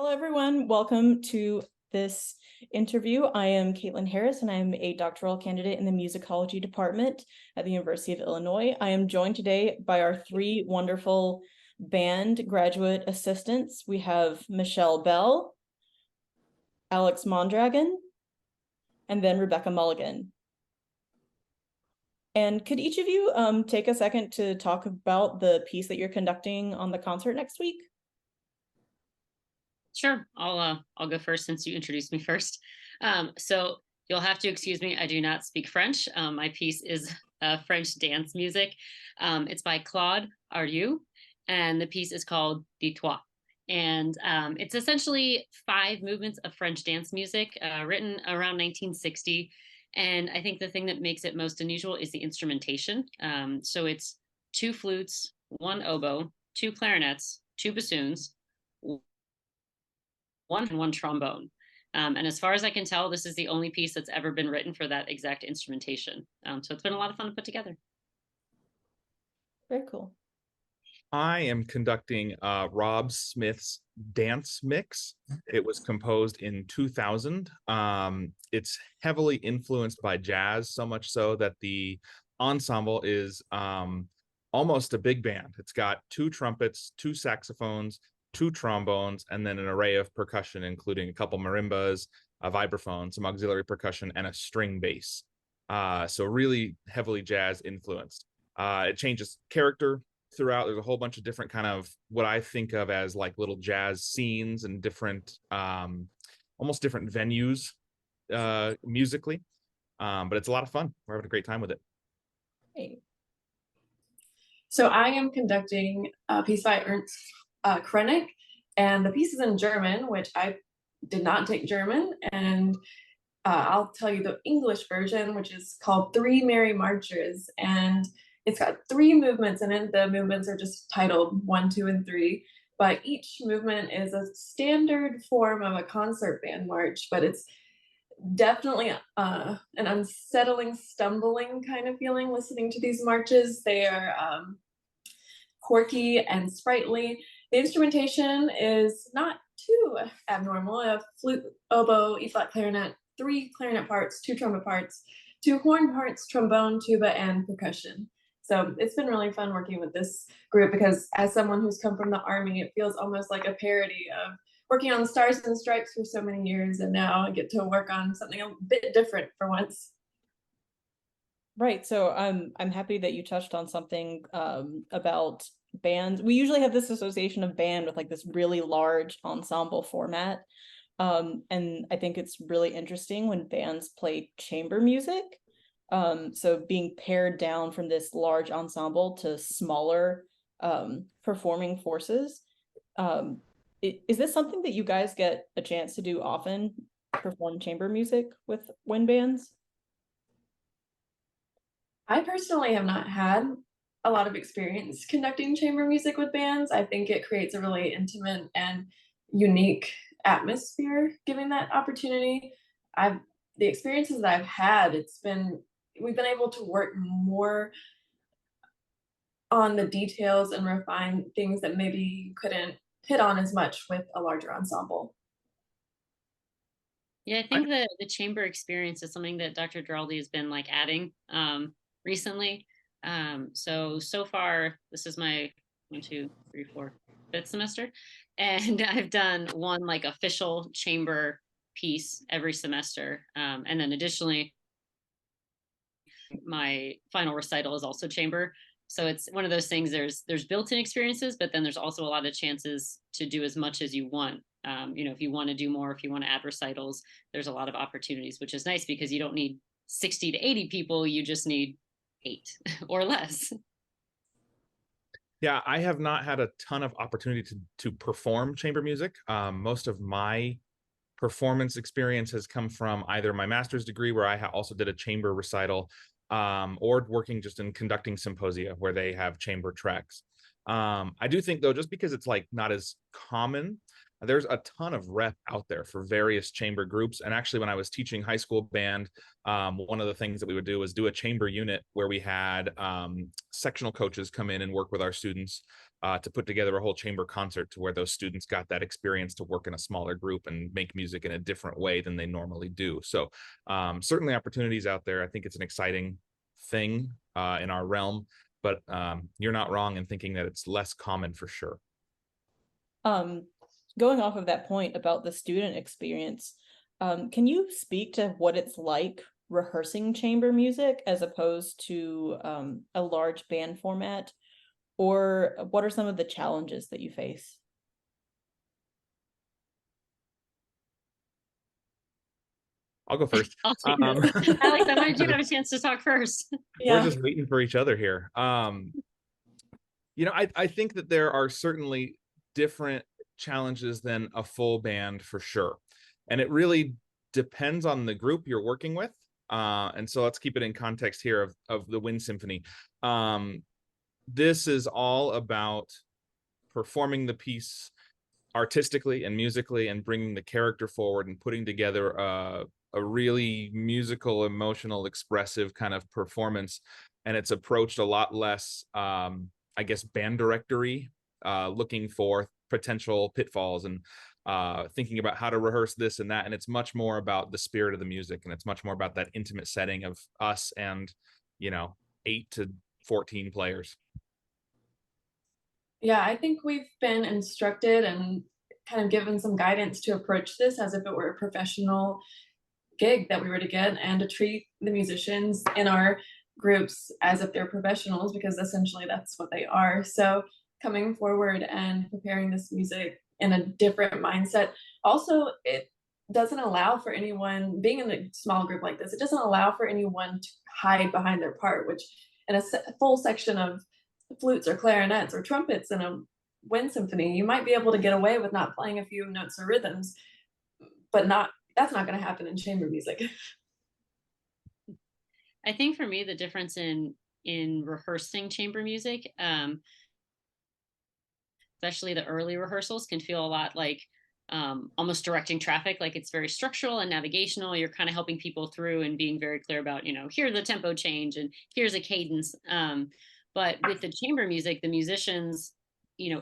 Hello, everyone. Welcome to this interview. I am Katlin Harris, and I'm a doctoral candidate in the musicology department at the University of Illinois. I am joined today by our three wonderful band graduate assistants. We have Michelle Bell, Alex Mondragon, and then Rebecca Mulligan. And could each of you take a second to talk about the piece that you're conducting on the concert next week? Sure, I'll go first since you introduced me first. So you'll have to excuse me. I do not speak French. My piece is French dance music. It's by Claude Arrieu, and the piece is called Dis Toi. And it's essentially 5 movements of French dance music written around 1960. And I think the thing that makes it most unusual is the instrumentation. So it's 2 flutes, 1 oboe, 2 clarinets, 2 bassoons, one trombone. And as far as I can tell, this is the only piece that's ever been written for that exact instrumentation. So it's been a lot of fun to put together. Very cool. I am conducting Rob Smith's dance mix. It was composed in 2000. It's heavily influenced by jazz, so much so that the ensemble is almost a big band. It's got 2 trumpets, 2 saxophones, 2 trombones, and then an array of percussion, including a couple marimbas, a vibraphone, some auxiliary percussion, and a string bass. So really heavily jazz influenced. It changes character throughout. There's a whole bunch of different kind of what I think of as like little jazz scenes and different, almost different venues musically. But it's a lot of fun. We're having a great time with it. Hey. So I am conducting a piece by Ernst Krenek, and the piece is in German, which I did not take German, and I'll tell you the English version, which is called 3 Merry Marches, and it's got 3 movements in it. The movements are just titled 1, 2, and 3, but each movement is a standard form of a concert band march, but it's definitely an unsettling, stumbling kind of feeling listening to these marches. They are quirky and sprightly. The instrumentation is not too abnormal. A flute, oboe, E-flat clarinet, 3 clarinet parts, 2 trumpet parts, 2 horn parts, trombone, tuba, and percussion. So it's been really fun working with this group because as someone who's come from the Army, it feels almost like a parody of working on Stars and Stripes for so many years, and now I get to work on something a bit different for once. Right. So I'm happy that you touched on something about bands. We usually have this association of band with like this really large ensemble format. And I think it's really interesting when bands play chamber music. So being pared down from this large ensemble to smaller performing forces. Is this something that you guys get a chance to do often, perform chamber music with wind bands? I personally have not had a lot of experience conducting chamber music with bands. I think it creates a really intimate and unique atmosphere giving that opportunity. The experiences that I've had, we've been able to work more on the details and refine things that maybe you couldn't hit on as much with a larger ensemble. Yeah, I think the chamber experience is something that Dr. Giraldi has been like adding recently. So far, this is my 1, 2, 3, 4, 5th semester, and I've done one like official chamber piece every semester, and then additionally, my final recital is also chamber. So it's one of those things. There's built-in experiences, but then there's also a lot of chances to do as much as you want. If you want to do more, if you want to add recitals, there's a lot of opportunities, which is nice because you don't need 60 to 80 people. You just need 8 or less. Yeah, I have not had a ton of opportunity to perform chamber music. Most of my performance experience has come from either my master's degree, where I also did a chamber recital, or working just in conducting symposia where they have chamber tracks. I do think, though, just because it's like not as common, there's a ton of rep out there for various chamber groups. And actually, when I was teaching high school band, one of the things that we would do was do a chamber unit where we had sectional coaches come in and work with our students to put together a whole chamber concert to where those students got that experience to work in a smaller group and make music in a different way than they normally do. So certainly opportunities out there. I think it's an exciting thing in our realm, but you're not wrong in thinking that it's less common for sure. Going off of that point about the student experience, can you speak to what it's like rehearsing chamber music as opposed to a large band format? Or what are some of the challenges that you face? I'll go first. I'll take this. Alex, I wanted you to have a chance to talk first. We're just waiting for each other here. I think that there are certainly different challenges than a full band for sure. And it really depends on the group you're working with. And so let's keep it in context here of the Wind Symphony. This is all about performing the piece artistically and musically and bringing the character forward and putting together a really musical, emotional, expressive kind of performance. And it's approached a lot less, I guess, band directory, looking for potential pitfalls and thinking about how to rehearse this and that. And it's much more about the spirit of the music. And it's much more about that intimate setting of us and, 8 to 14 players. Yeah, I think we've been instructed and kind of given some guidance to approach this as if it were a professional gig that we were to get, and to treat the musicians in our groups as if they're professionals, because essentially that's what they are. So coming forward and preparing this music in a different mindset. Also, it doesn't allow for anyone, being in a small group like this, it doesn't allow for anyone to hide behind their part, which in a full section of flutes or clarinets or trumpets in a wind symphony, you might be able to get away with not playing a few notes or rhythms, but that's not going to happen in chamber music. I think for me, the difference in rehearsing chamber music, especially the early rehearsals, can feel a lot like almost directing traffic. Like it's very structural and navigational. You're kind of helping people through and being very clear about, here's the tempo change and here's a cadence. But with the chamber music, the musicians,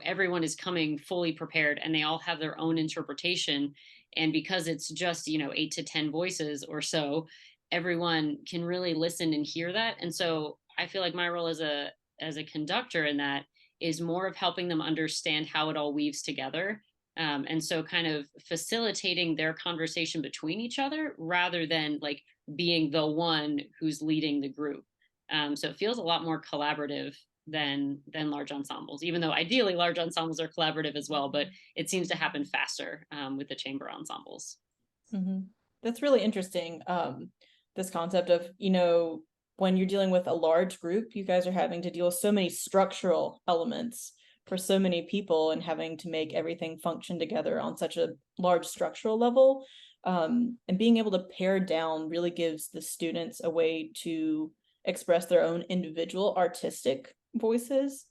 everyone is coming fully prepared and they all have their own interpretation. And because it's just, 8 to 10 voices or so, everyone can really listen and hear that. And so I feel like my role as a conductor in that is more of helping them understand how it all weaves together. And so kind of facilitating their conversation between each other rather than like being the one who's leading the group. So it feels a lot more collaborative than large ensembles, even though ideally large ensembles are collaborative as well, but it seems to happen faster with the chamber ensembles. Mm-hmm. That's really interesting. This concept of, when you're dealing with a large group, you guys are having to deal with so many structural elements for so many people and having to make everything function together on such a large structural level. And being able to pare down really gives the students a way to express their own individual artistic voices.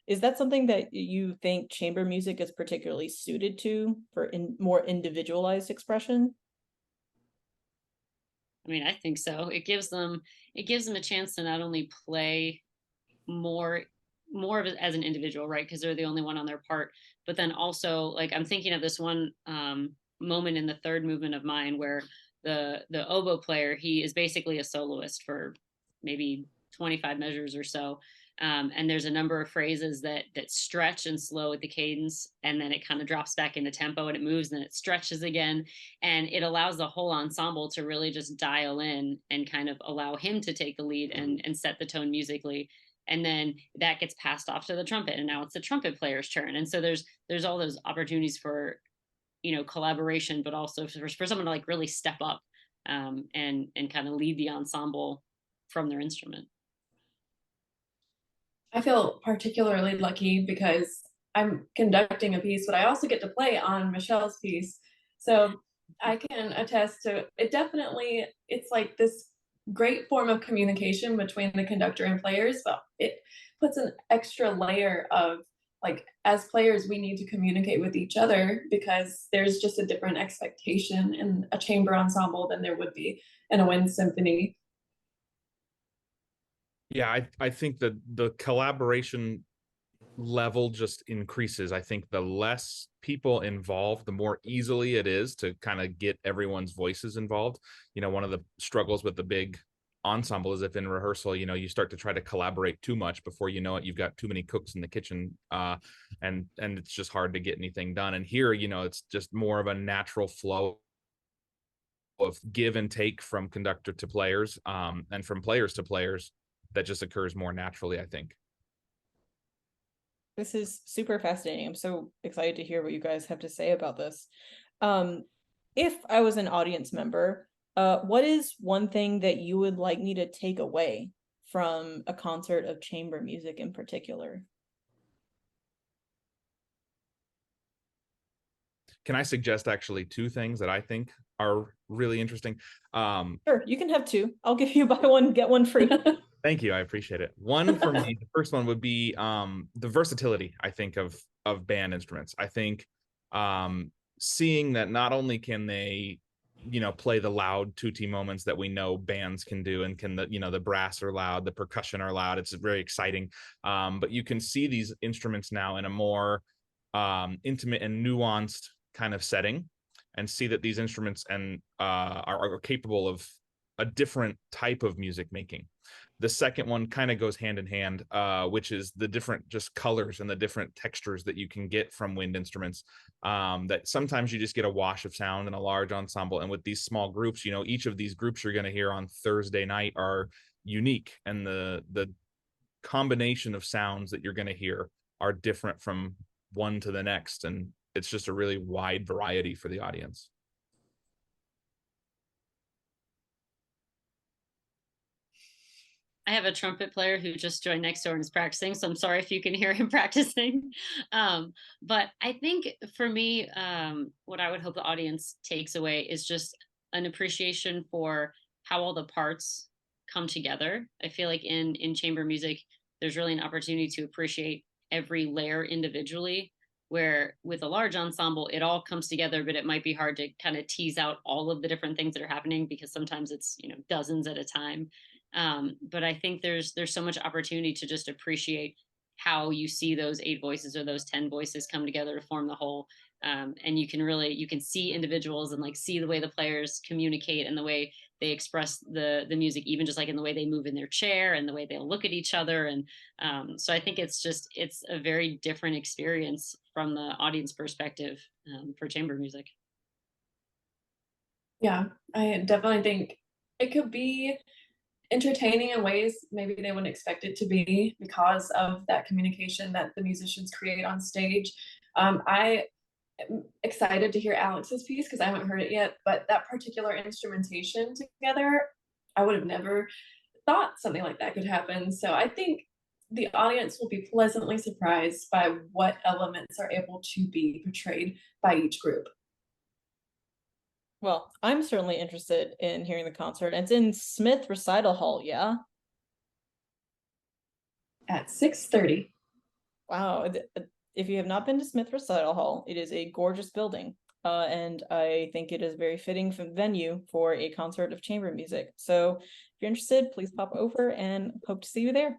Is that something that you think chamber music is particularly suited to for more individualized expression? I mean, I think so. It gives them a chance to not only play more of it as an individual, right? Because they're the only one on their part, but then also like I'm thinking of this one moment in the third movement of mine where the oboe player, he is basically a soloist for maybe 25 measures or so. And there's a number of phrases that stretch and slow at the cadence, and then it kind of drops back into tempo and it moves and it stretches again. And it allows the whole ensemble to really just dial in and kind of allow him to take the lead and set the tone musically. And then that gets passed off to the trumpet, and now it's the trumpet player's turn. And so there's all those opportunities for, collaboration, but also for someone to like really step up and kind of lead the ensemble from their instrument. I feel particularly lucky because I'm conducting a piece, but I also get to play on Michelle's piece. So I can attest to it. Definitely, it's like this great form of communication between the conductor and players, but it puts an extra layer of like, as players, we need to communicate with each other because there's just a different expectation in a chamber ensemble than there would be in a wind symphony. Yeah, I think that the collaboration level just increases. I think the less people involved, the more easily it is to kind of get everyone's voices involved. You know, one of the struggles with the big ensemble is if in rehearsal, you know, you start to try to collaborate too much, before you know it, you've got too many cooks in the kitchen, and it's just hard to get anything done. And here, you know, it's just more of a natural flow of give and take from conductor to players, and from players to players, that just occurs more naturally, I think. This is super fascinating. I'm so excited to hear what you guys have to say about this. If I was an audience member, what is one thing that you would like me to take away from a concert of chamber music in particular? Can I suggest actually two things that I think are really interesting? Sure, you can have two. I'll give you buy one, get one free. Thank you. I appreciate it. One for me, the first one would be the versatility, I think, of band instruments. I think seeing that not only can they, you know, play the loud tutti moments that we know bands can do, and can the, you know, the brass are loud, the percussion are loud. It's very exciting. But you can see these instruments now in a more intimate and nuanced kind of setting, and see that these instruments and are capable of a different type of music making. The second one kind of goes hand in hand, which is the different just colors and the different textures that you can get from wind instruments. That sometimes you just get a wash of sound in a large ensemble, and with these small groups, you know, each of these groups you're going to hear on Thursday night are unique, and the combination of sounds that you're going to hear are different from one to the next, and it's just a really wide variety for the audience. I have a trumpet player who just joined next door and is practicing, so I'm sorry if you can hear him practicing. But I think for me, what I would hope the audience takes away is just an appreciation for how all the parts come together. I feel like in chamber music, there's really an opportunity to appreciate every layer individually, where with a large ensemble, it all comes together, but it might be hard to kind of tease out all of the different things that are happening, because sometimes it's, you know, dozens at a time. But I think there's so much opportunity to just appreciate how you see those 8 voices or those 10 voices come together to form the whole. And you can see individuals and like see the way the players communicate and the way they express the music, even just like in the way they move in their chair and the way they look at each other. And so I think it's a very different experience from the audience perspective, for chamber music. Yeah, I definitely think it could be entertaining in ways maybe they wouldn't expect it to be, because of that communication that the musicians create on stage. I am excited to hear Alex's piece because I haven't heard it yet, but that particular instrumentation together, I would have never thought something like that could happen. So I think the audience will be pleasantly surprised by what elements are able to be portrayed by each group. Well, I'm certainly interested in hearing the concert. It's in Smith Recital Hall, yeah? At 6:30. Wow. If you have not been to Smith Recital Hall, it is a gorgeous building. And I think it is a very fitting venue for a concert of chamber music. So if you're interested, please pop over and hope to see you there.